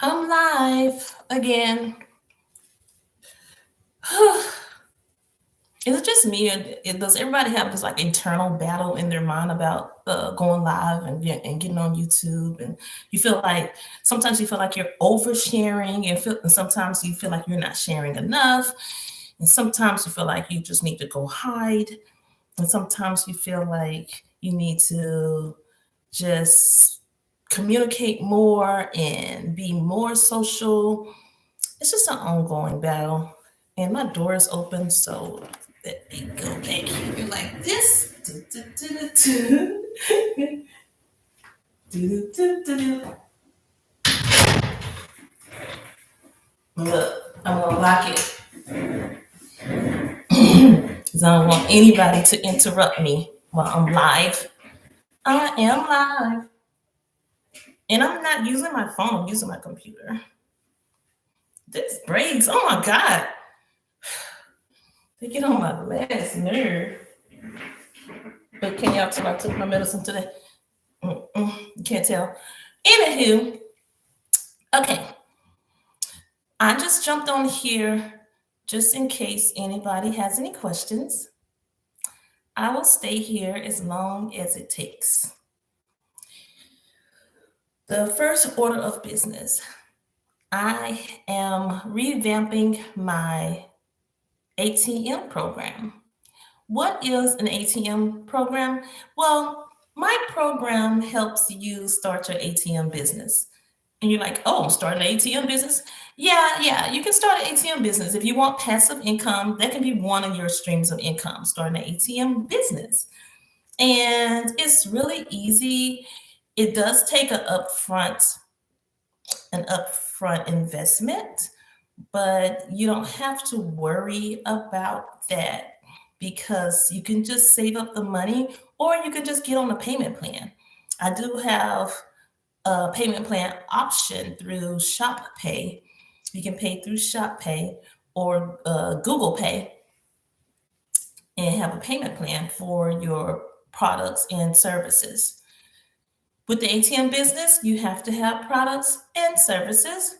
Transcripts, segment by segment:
I'm live again. Is it just me, or does everybody have this like internal battle in their mind about going live and getting on YouTube? And you feel like sometimes you feel like you're oversharing, and sometimes you feel like you're not sharing enough, and sometimes you feel like you just need to go hide, and sometimes you feel like you need to just communicate more and be more social. It's just an ongoing battle. And my door is open, so let me go back here like this. Look, I'm gonna lock it because I don't want anybody to interrupt me while I'm live. I am live. And I'm not using my phone, I'm using my computer. This breaks. Oh my God. They get on my last nerve. But can y'all tell I took my medicine today? You can't tell. Anywho, okay. I just jumped on here just in case anybody has any questions. I will stay here as long as it takes. The first order of business, I am revamping my ATM program. What is an ATM program? Well, my program helps you start your ATM business. And you're like, oh, start an ATM business? Yeah, you can start an ATM business. If you want passive income, that can be one of your streams of income, starting an ATM business. And it's really easy. It does take an upfront investment, but you don't have to worry about that because you can just save up the money or you can just get on a payment plan. I do have a payment plan option through Shop Pay. You can pay through Shop Pay or Google Pay and have a payment plan for your products and services. With the ATM business, you have to have products and services.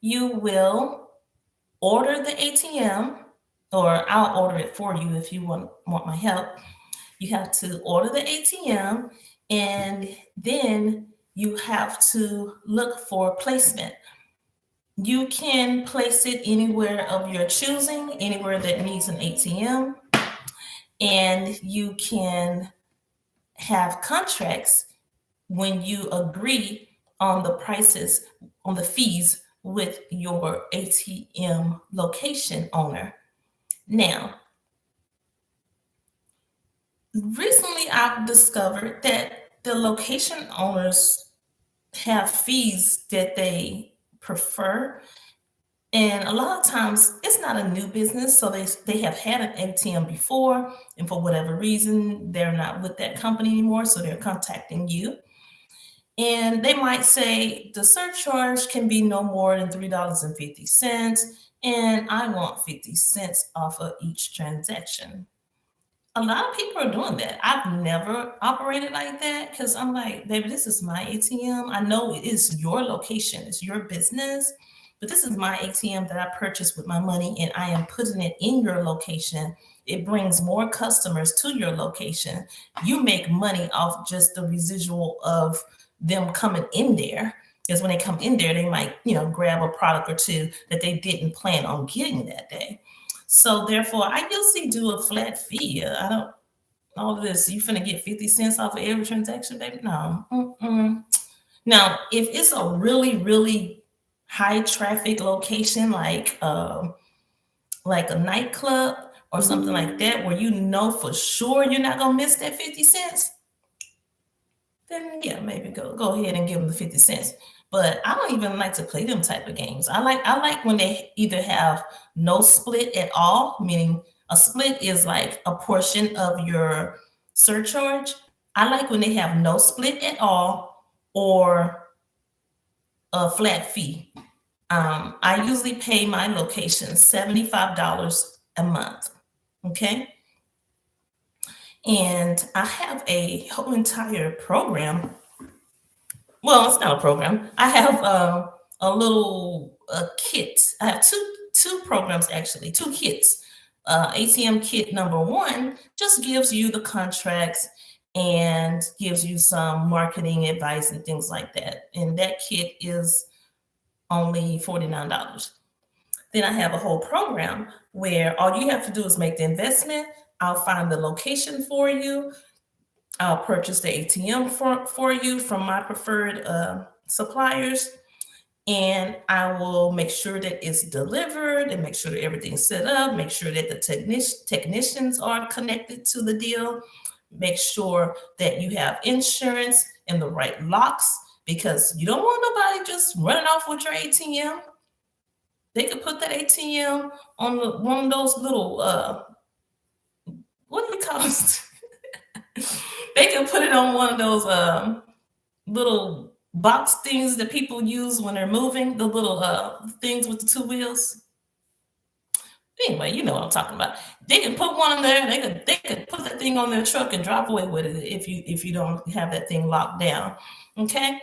You will order the ATM, or I'll order it for you if you want my help. You have to order the ATM, and then you have to look for placement. You can place it anywhere of your choosing, anywhere that needs an ATM, and you can have contracts when you agree on the prices, on the fees with your ATM location owner. Now, recently I've discovered that the location owners have fees that they prefer. And a lot of times it's not a new business. So they have had an ATM before, and for whatever reason, they're not with that company anymore. So they're contacting you. And they might say the surcharge can be no more than $3.50. And I want 50 cents off of each transaction. A lot of people are doing that. I've never operated like that because I'm like, baby, this is my ATM. I know it is your location, it's your business, but this is my ATM that I purchased with my money and I am putting it in your location. It brings more customers to your location. You make money off just the residual of them coming in there. Because when they come in there, they might, grab a product or two that they didn't plan on getting that day. So therefore, I usually do a flat fee. I don't all of this. You finna get 50 cents off of every transaction, baby? No. Mm-mm. Now, if it's a really, really high traffic location like a nightclub or something like that, where you know for sure you're not gonna miss that 50 cents, then yeah, maybe go ahead and give them the 50 cents. But I don't even like to play them type of games. I like when they either have no split at all, meaning a split is like a portion of your surcharge. I like when they have no split at all or a flat fee. I usually pay my location $75 a month. Okay. And I have a whole entire program. Well, it's not a program. I have a little kit. I have two programs actually, two kits. ATM kit number one just gives you the contracts and gives you some marketing advice and things like that. And that kit is only $49. Then I have a whole program where all you have to do is make the investment. I'll find the location for you. I'll purchase the ATM for you from my preferred suppliers. And I will make sure that it's delivered and make sure that everything's set up, make sure that the technicians are connected to the deal, make sure that you have insurance and the right locks because you don't want nobody just running off with your ATM. They could put that ATM on one of those little, what do you call it? They can put it on one of those little box things that people use when they're moving, the little things with the two wheels. Anyway, you know what I'm talking about. They can put one in there. They could put that thing on their truck and drive away with it if you don't have that thing locked down. Okay.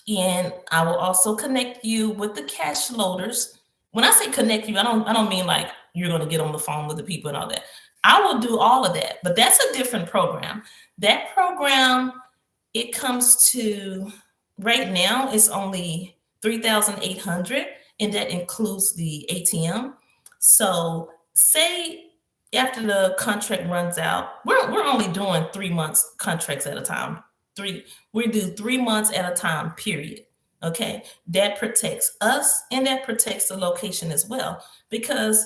And I will also connect you with the cash loaders. When I say connect you, I don't mean like you're going to get on the phone with the people and all that. I will do all of that, but that's a different program. That program, it comes to right now it's only 3,800 and that includes the ATM. So say after the contract runs out, we're only doing 3 months contracts at a time. We do 3 months at a time, period. Okay. That protects us and that protects the location as well because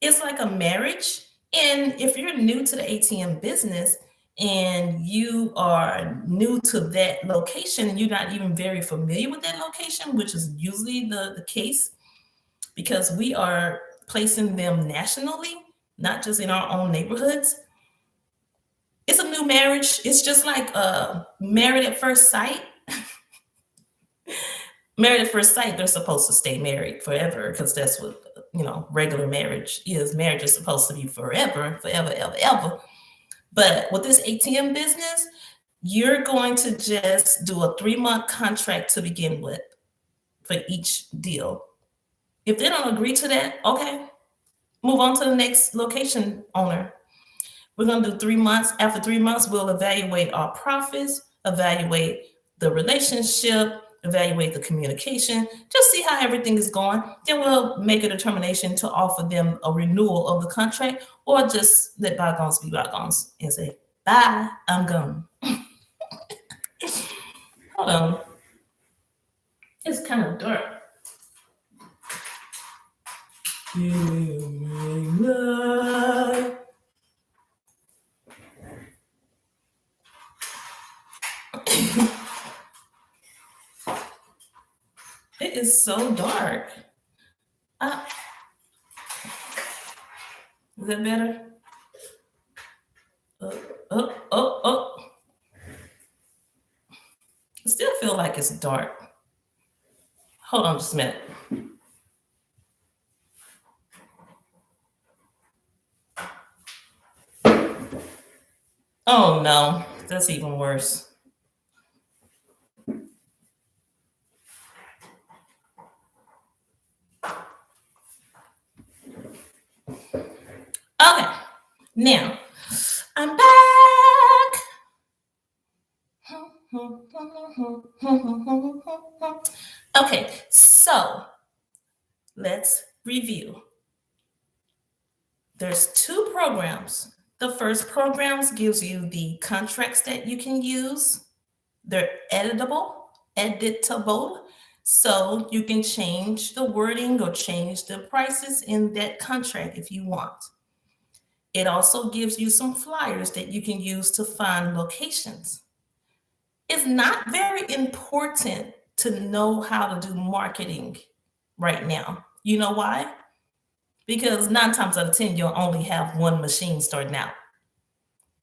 it's like a marriage. And if you're new to the ATM business and you are new to that location and you're not even very familiar with that location, which is usually the case because we are placing them nationally, not just in our own neighborhoods. It's a new marriage. It's just like married at first sight. Married at first sight, they're supposed to stay married forever because that's what regular marriage is. Marriage is supposed to be forever, forever, ever, ever. But with this ATM business, you're going to just do a 3-month contract to begin with for each deal. If they don't agree to that, okay, move on to the next location owner. We're going to do 3 months. After 3 months, we'll evaluate our profits, evaluate the relationship, evaluate the communication, just see how everything is going. Then we'll make a determination to offer them a renewal of the contract or just let bygones be bygones and say, bye, I'm gone. Hold on. It's kind of dark. It is so dark. Is that better? I still feel like it's dark. Hold on just a minute. Oh no, that's even worse. Okay, now I'm back. Okay, so let's review. There's 2 programs. The first programs gives you the contracts that you can use. They're editable. So you can change the wording or change the prices in that contract if you want. It also gives you some flyers that you can use to find locations. It's not very important to know how to do marketing right now. You know why? Because 9 times out of 10, you'll only have one machine starting out.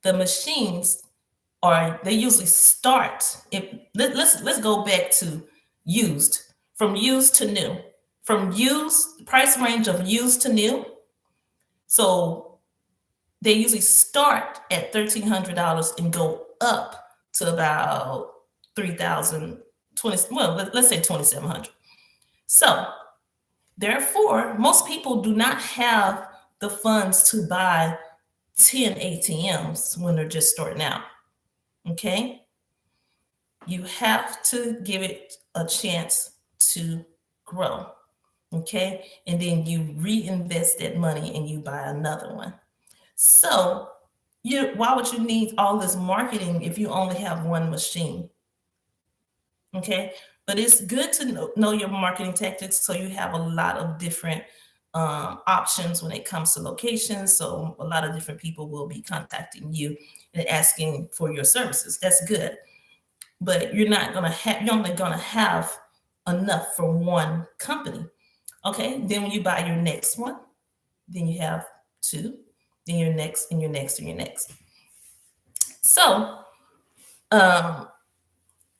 The machines they usually start. Let's go back to used, from used to new, from used price range of used to new. So they usually start at $1,300 and go up to about $3,000 20, well, let's say 2,700. So therefore, most people do not have the funds to buy 10 ATMs when they're just starting out. Okay. You have to give it a chance to grow. Okay. And then you reinvest that money and you buy another one. So why would you need all this marketing if you only have one machine? Okay. But it's good to know your marketing tactics so you have a lot of different options when it comes to locations. So a lot of different people will be contacting you and asking for your services. That's good. But you're only gonna have enough for one company. Okay. Then when you buy your next one, then you have two, then your next and your next and your next. So um,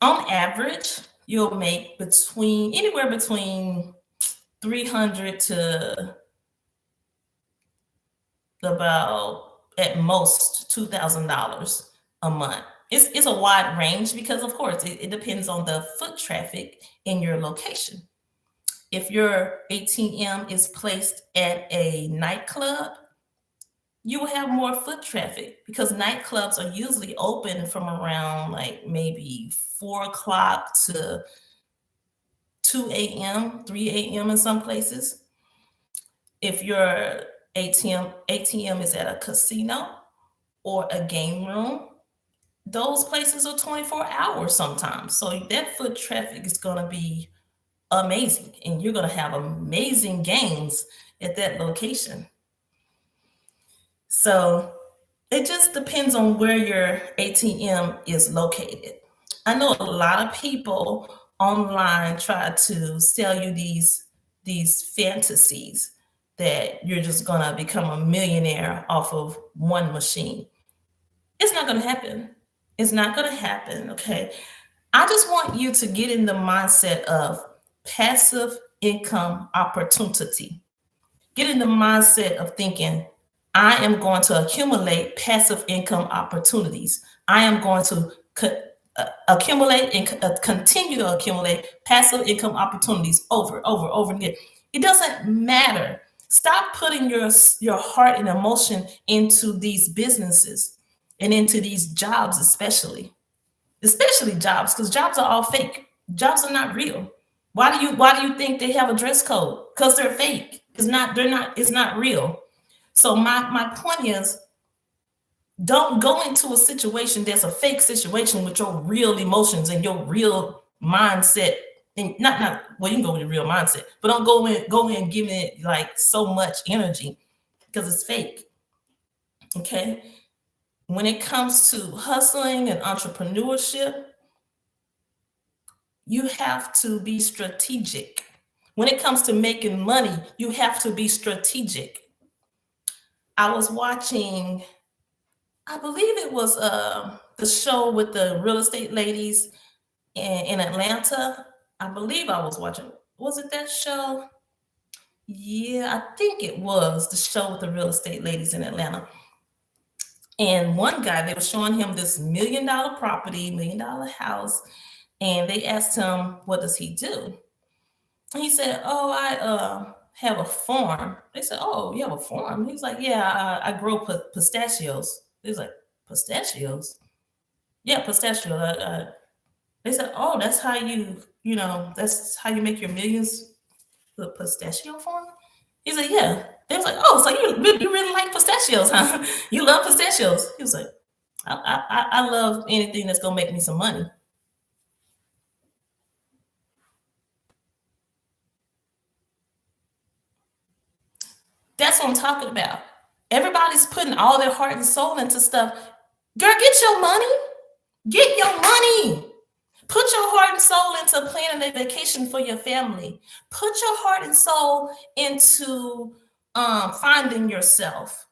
on average, you'll make anywhere between 300 to about at most $2,000 a month. It's a wide range because, of course, it depends on the foot traffic in your location. If your ATM is placed at a nightclub, you will have more foot traffic because nightclubs are usually open from around like maybe 4 o'clock to 2 a.m., 3 a.m. in some places. If your ATM is at a casino or a game room, those places are 24 hours sometimes. So that foot traffic is going to be amazing and you're going to have amazing gains at that location. So it just depends on where your ATM is located. I know a lot of people online try to sell you these fantasies that you're just going to become a millionaire off of one machine. It's not going to happen. It's not going to happen, okay? I just want you to get in the mindset of passive income opportunity. Get in the mindset of thinking, I am going to accumulate passive income opportunities. I am going to accumulate and continue to accumulate passive income opportunities over again. It doesn't matter. Stop putting your heart and emotion into these businesses and into these jobs, especially jobs, because jobs are all fake. Jobs are not real. Why do you think they have a dress code? Because they're fake. It's not real. So my point is, don't go into a situation that's a fake situation with your real emotions and your real mindset. And not well, you can go with your real mindset, but don't go in giving it like so much energy because it's fake. Okay. When it comes to hustling and entrepreneurship, you have to be strategic. When it comes to making money, you have to be strategic. I was watching, I believe it was the show with the real estate ladies in Atlanta. I believe I was watching. Was it that show? Yeah, I think it was the show with the real estate ladies in Atlanta. And one guy, they were showing him this $1 million property, $1 million house, and they asked him, what does he do? He said, "Oh, I have a farm." They said, "Oh, you have a farm?" He's like, "Yeah, I grow pistachios." He's like, "Pistachios?" "Yeah, pistachios." They said, "Oh, that's how that's how you make your millions, the pistachio farm?" He's like, "Yeah." They was like, "Oh, so you really like pistachios, huh? You love pistachios?" He was like, "I love anything that's gonna make me some money." That's what I'm talking about. Everybody's putting all their heart and soul into stuff. Girl, get your money. Get your money. Put your heart and soul into planning a vacation for your family. Put your heart and soul into finding yourself.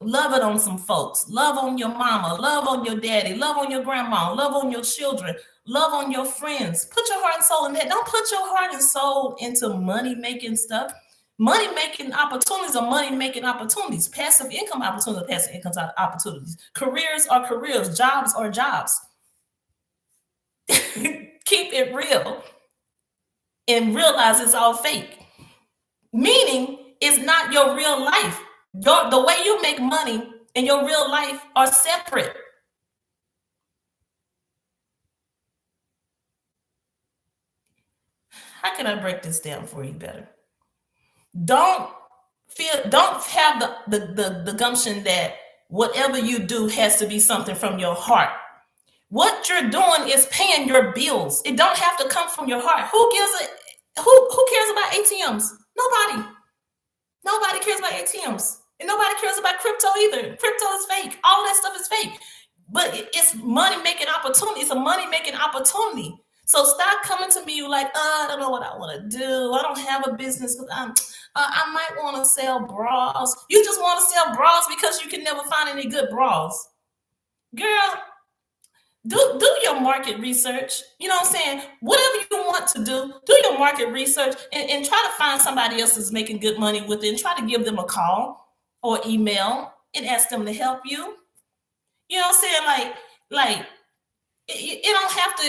Love it on some folks. Love on your mama. Love on your daddy. Love on your grandma. Love on your children. Love on your friends. Put your heart and soul in that. Don't put your heart and soul into money making stuff. Money making opportunities are money making opportunities. Passive income opportunities are passive income opportunities. Careers are careers. Jobs are jobs. keep it real and realize it's all fake. Meaning it's not your real life. The way you make money and your real life are separate. How can I break this down for you better? Don't have the gumption that whatever you do has to be something from your heart. What you're doing is paying your bills. It don't have to come from your heart. Who cares about ATMs? Nobody. Nobody cares about ATMs. And nobody cares about crypto either. Crypto is fake. All that stuff is fake. But it's money making opportunity. It's a money making opportunity. So stop coming to me like, I don't know what I want to do. I don't have a business because I might want to sell bras. You just want to sell bras because you can never find any good bras. Girl, do your market research. You know what I'm saying? Whatever you want to do your market research and try to find somebody else that's making good money with it and try to give them a call or email and ask them to help you. You know what I'm saying? Like it don't have to,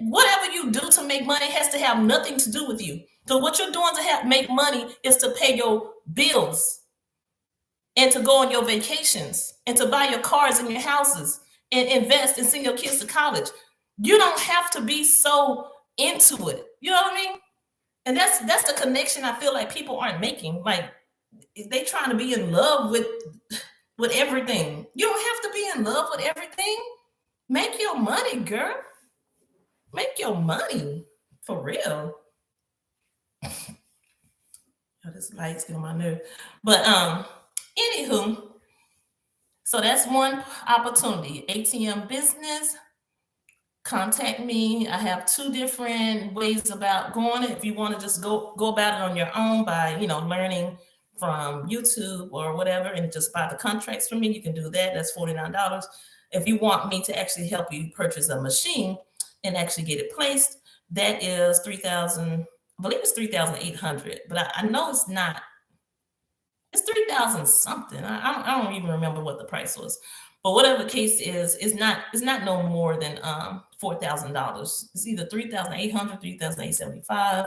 whatever you do to make money has to have nothing to do with you. So what you're doing to make money is to pay your bills and to go on your vacations and to buy your cars and your houses and invest and send your kids to college. You don't have to be so into it. You know what I mean? And that's the connection I feel like people aren't making. Like they trying to be in love with everything. You don't have to be in love with everything. Make your money, girl. Make your money for real. Oh, this light's getting on my nerve. But anywho, so that's one opportunity. ATM Business. Contact me. I have two different ways about going. If you want to just go about it on your own by learning from YouTube or whatever, and just buy the contracts from me, you can do that. That's $49. If you want me to actually help you purchase a machine and actually get it placed, that is 3,000. I believe it's 3,800, but I know it's not. It's 3,000 something. I don't even remember what the price was, but whatever the case is, it's not no more than $4,000. It's either 3,800, 3,875,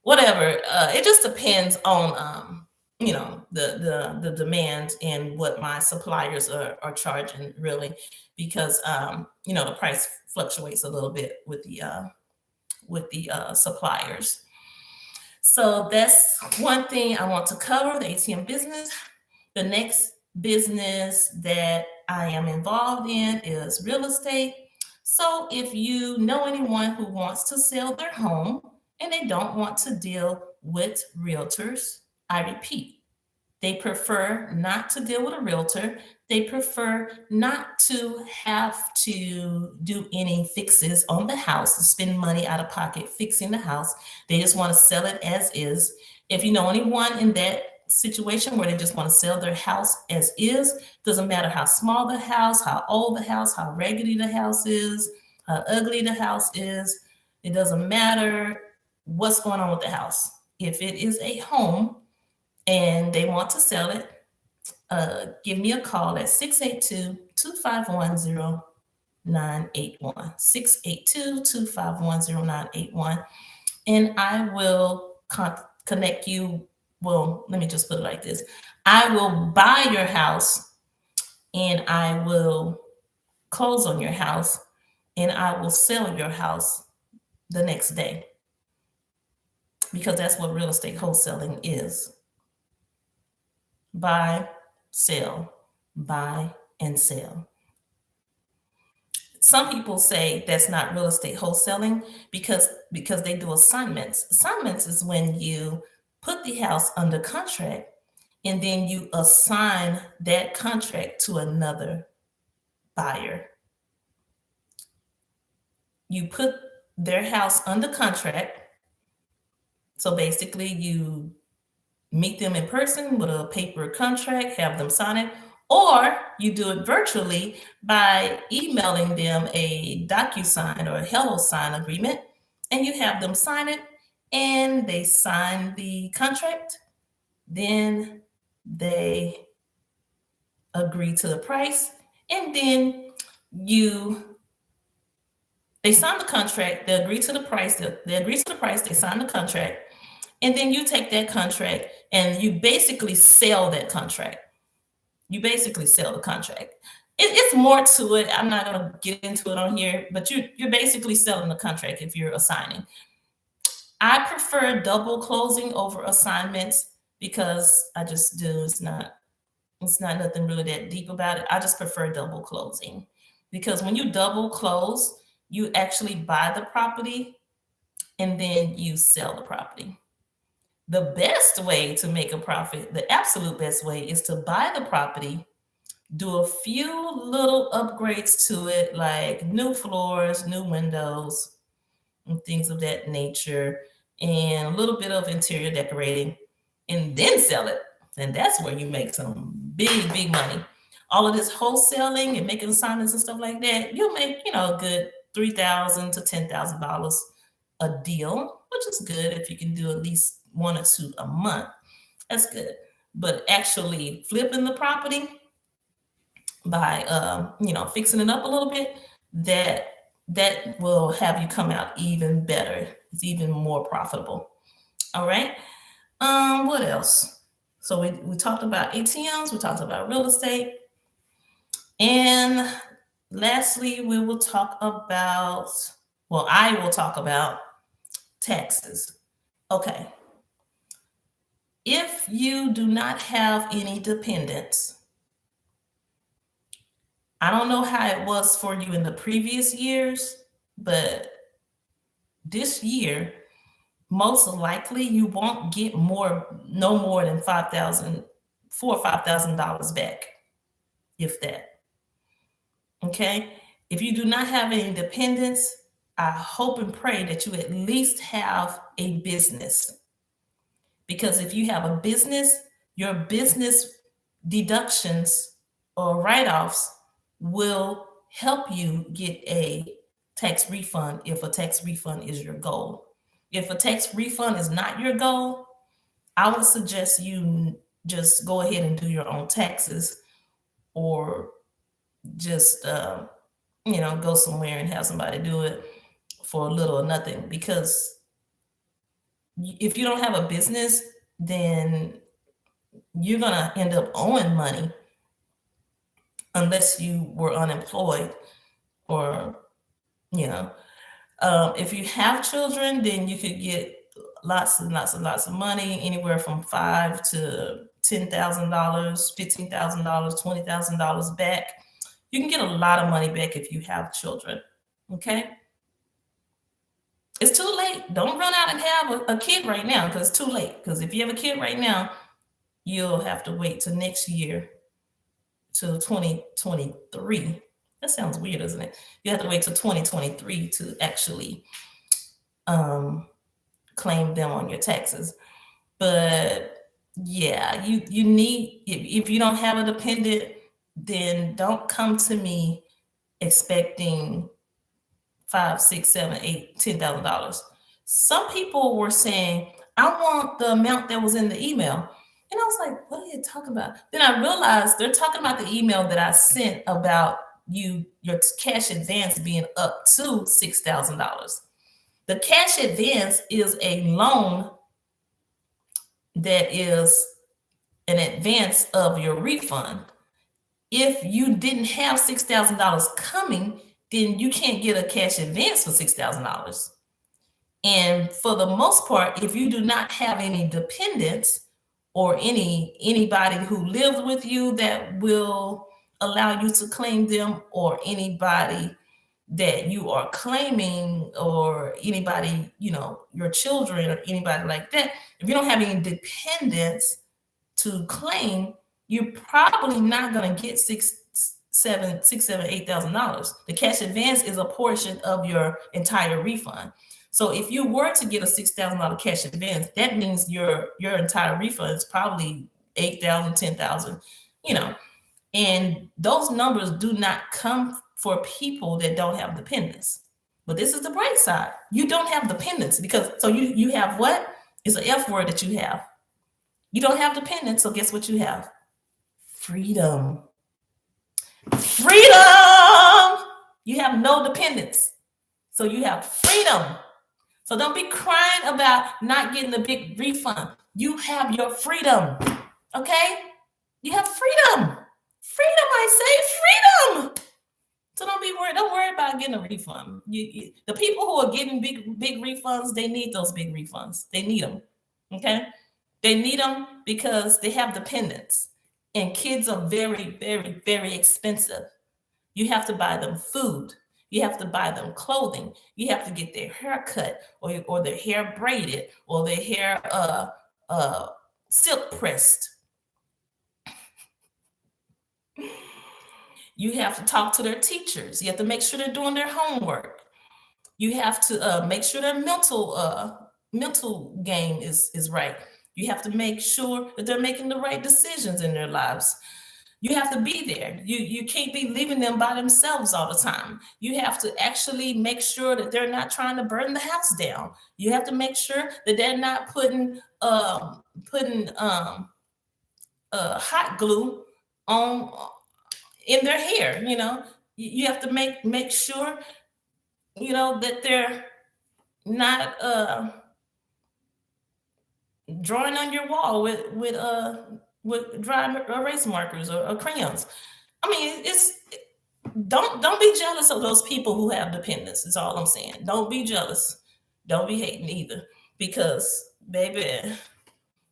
whatever. It just depends on the demand and what my suppliers are charging, really, because the price fluctuates a little bit with the suppliers. So that's one thing I want to cover, the ATM business. The next business that I am involved in is real estate. So if you know anyone who wants to sell their home and they don't want to deal with realtors, I repeat, they prefer not to deal with a realtor. They prefer not to have to do any fixes on the house, to spend money out of pocket fixing the house. They just want to sell it as is. If you know anyone in that situation where they just want to sell their house as is, doesn't matter how small the house, how old the house, how raggedy the house is, how ugly the house is, it doesn't matter what's going on with the house. If it is a home and they want to sell it, give me a call at 682-251-0981. 682-251-0981. And I will connect you. Well, let me just put it like this. I will buy your house and I will close on your house and I will sell your house the next day. Because that's what real estate wholesaling is. Buy, sell, buy, and sell. Some people say that's not real estate wholesaling because they do assignments. Assignments is when you put the house under contract and then you assign that contract to another buyer. You put their house under contract. So basically you meet them in person with a paper contract, have them sign it, or you do it virtually by emailing them a DocuSign or a HelloSign agreement, and you have them sign it, and they sign the contract. Then they agree to the price, and then you They sign the contract, they agree to the price, they sign the contract, and then you take that contract and you basically sell that contract. You basically sell the contract. It's more to it. I'm not going to get into it on here, but you're basically selling the contract if you're assigning. I prefer double closing over assignments because I just do. It's not nothing really that deep about it. I just prefer double closing because when you double close, you actually buy the property and then you sell the property. The best way to make a profit, the absolute best way, is to buy the property, do a few little upgrades to it, like new floors, new windows, and things of that nature, and a little bit of interior decorating, and then sell it. And that's where you make some big money. All of this wholesaling and making assignments and stuff like that, you'll make, a good $3,000 to $10,000 a deal, which is good if you can do at least one or two a month. That's good. But actually flipping the property by fixing it up a little bit, that will have you come out even better. It's even more profitable. All right. What else? So we talked about ATMs, we talked about real estate, and lastly, I will talk about taxes. Okay. If you do not have any dependents, I don't know how it was for you in the previous years, but this year, most likely you won't get no more than $4,000 or $5,000 back, if that. Okay. If you do not have any dependents, I hope and pray that you at least have a business. Because if you have a business, your business deductions or write-offs will help you get a tax refund if a tax refund is your goal. If a tax refund is not your goal, I would suggest you just go ahead and do your own taxes, or just go somewhere and have somebody do it for a little or nothing. Because if you don't have a business, then you're gonna end up owing money unless you were unemployed, or if you have children, then you could get lots and lots and lots of money, anywhere from $5,000 to $10,000, $15,000, $20,000 back. You can get a lot of money back if you have children. Okay. It's too late. Don't run out and have a kid right now, because it's too late. Because if you have a kid right now, you'll have to wait till next year, till 2023. That sounds weird, doesn't it? You have to wait till 2023 to actually claim them on your taxes. But yeah, you need, if you don't have a dependent, then don't come to me expecting $5,000, $6,000, $7,000, $8,000, $10,000. Some people were saying, I want the amount that was in the email. And I was like, what are you talking about? Then I realized they're talking about the email that I sent about your cash advance being up to $6,000. The cash advance is a loan that is an advance of your refund. If you didn't have $6,000 coming, then you can't get a cash advance for $6,000. And for the most part, if you do not have any dependents or anybody who lives with you that will allow you to claim them, or anybody that you are claiming, or anybody, your children or anybody like that, if you don't have any dependents to claim, you're probably not going to get $8,000. The cash advance is a portion of your entire refund. So if you were to get a $6,000 cash advance, that means your entire refund is probably $8,000, $10,000, and those numbers do not come for people that don't have dependents. But this is the bright side. You don't have dependents, so you have what? It's an F word that you have. You don't have dependents, so guess what you have? Freedom. You have no dependents. So you have freedom. So don't be crying about not getting a big refund. You have your freedom. Okay? You have freedom. Freedom, I say freedom. So don't be worried. Don't worry about getting a refund. The people who are getting big refunds, they need those big refunds. They need them. Okay? They need them because they have dependents. And kids are very, very, very expensive. You have to buy them food. You have to buy them clothing. You have to get their hair cut or their hair braided or their hair silk pressed. You have to talk to their teachers. You have to make sure they're doing their homework. You have to make sure their mental game is right. You have to make sure that they're making the right decisions in their lives. You have to be there. You can't be leaving them by themselves all the time. You have to actually make sure that they're not trying to burn the house down. You have to make sure that they're not putting hot glue on in their hair. You have to make sure that they're not drawing on your wall with dry erase markers or crayons. I mean, don't be jealous of those people who have dependents. Is all I'm saying. Don't be jealous. Don't be hating either, because baby,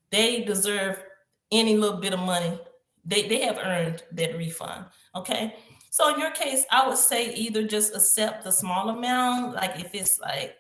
they deserve any little bit of money. They have earned that refund. Okay. So in your case, I would say either just accept the small amount, like if it's like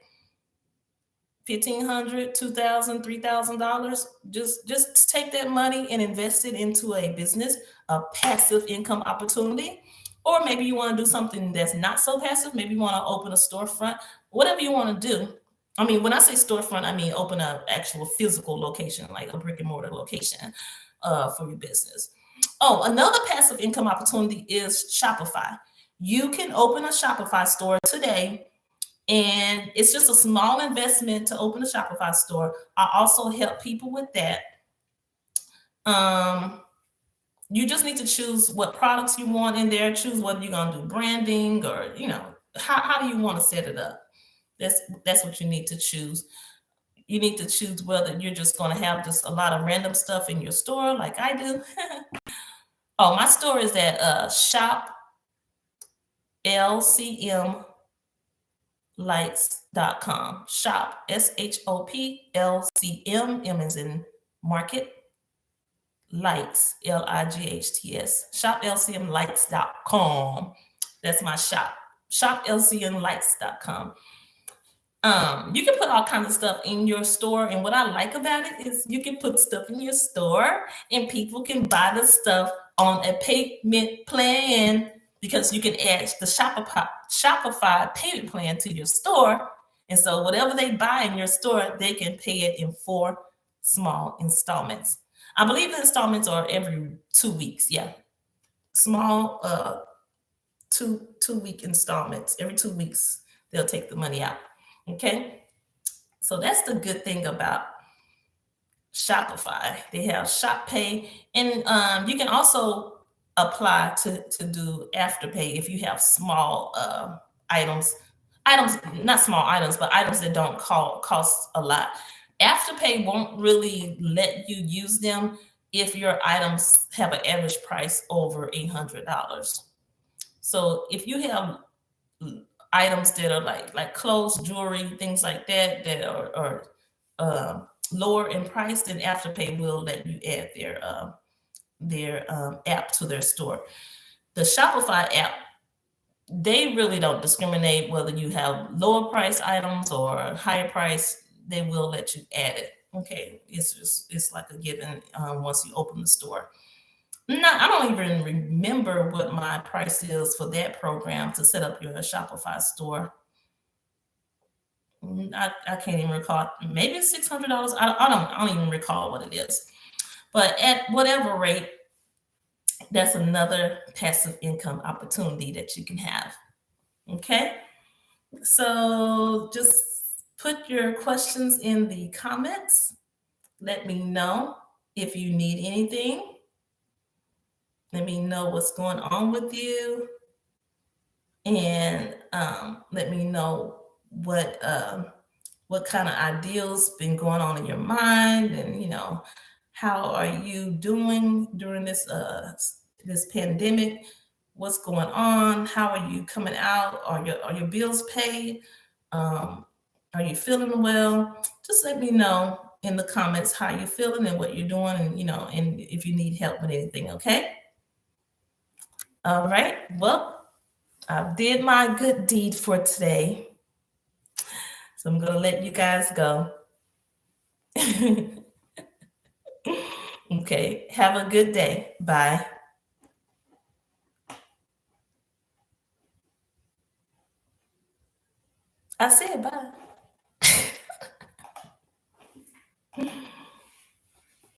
$1,500, $2,000, $3,000. Just take that money and invest it into a business, a passive income opportunity. Or maybe you want to do something that's not so passive. Maybe you want to open a storefront, whatever you want to do. I mean, when I say storefront, I mean open an actual physical location, like a brick and mortar location for your business. Oh, another passive income opportunity is Shopify. You can open a Shopify store today, and it's just a small investment to open a Shopify store. I also help people with that. You just need to choose what products you want in there, choose whether you're going to do branding or, how do you want to set it up? That's what you need to choose. You need to choose whether you're just going to have just a lot of random stuff in your store like I do. Oh, my store is at shoplcmlights.com. Shop, SHOPLCM, M as in market, lights, LIGHTS. Shoplcmlights.com. That's my shop. Shoplcmlights.com. You can put all kinds of stuff in your store, and what I like about it is you can put stuff in your store and people can buy the stuff on a payment plan, because you can add the Shopify payment plan to your store. And so whatever they buy in your store, they can pay it in 4 small installments. I believe the installments are every 2 weeks. Yeah. Small 2-week installments. Every 2 weeks, they'll take the money out. Okay. So that's the good thing about Shopify. They have Shop Pay, and you can also apply to do Afterpay if you have small items, not small items, but items that don't cost a lot. Afterpay won't really let you use them if your items have an average price over $800. So if you have items that are like clothes, jewelry, things like that are lower in price, then Afterpay will let you add their app to their store. The Shopify app, they really don't discriminate whether you have lower price items or higher price. They will let you add it. Okay, it's like a given once you open the store. I don't even remember what my price is for that program to set up your Shopify store. I can't even recall. Maybe it's $600. I don't even recall what it is. But at whatever rate, that's another passive income opportunity that you can have. Okay. So just put your questions in the comments. Let me know if you need anything. Let me know what's going on with you. And let me know what kind of ideals been going on in your mind, and how are you doing during this pandemic? What's going on? How are you coming out? Are your bills paid? Um, are you feeling well? Just let me know in the comments how you're feeling and what you're doing, and if you need help with anything. Okay. All right. Well, I did my good deed for today, so I'm gonna let you guys go. Okay. Have a good day. Bye. I said bye.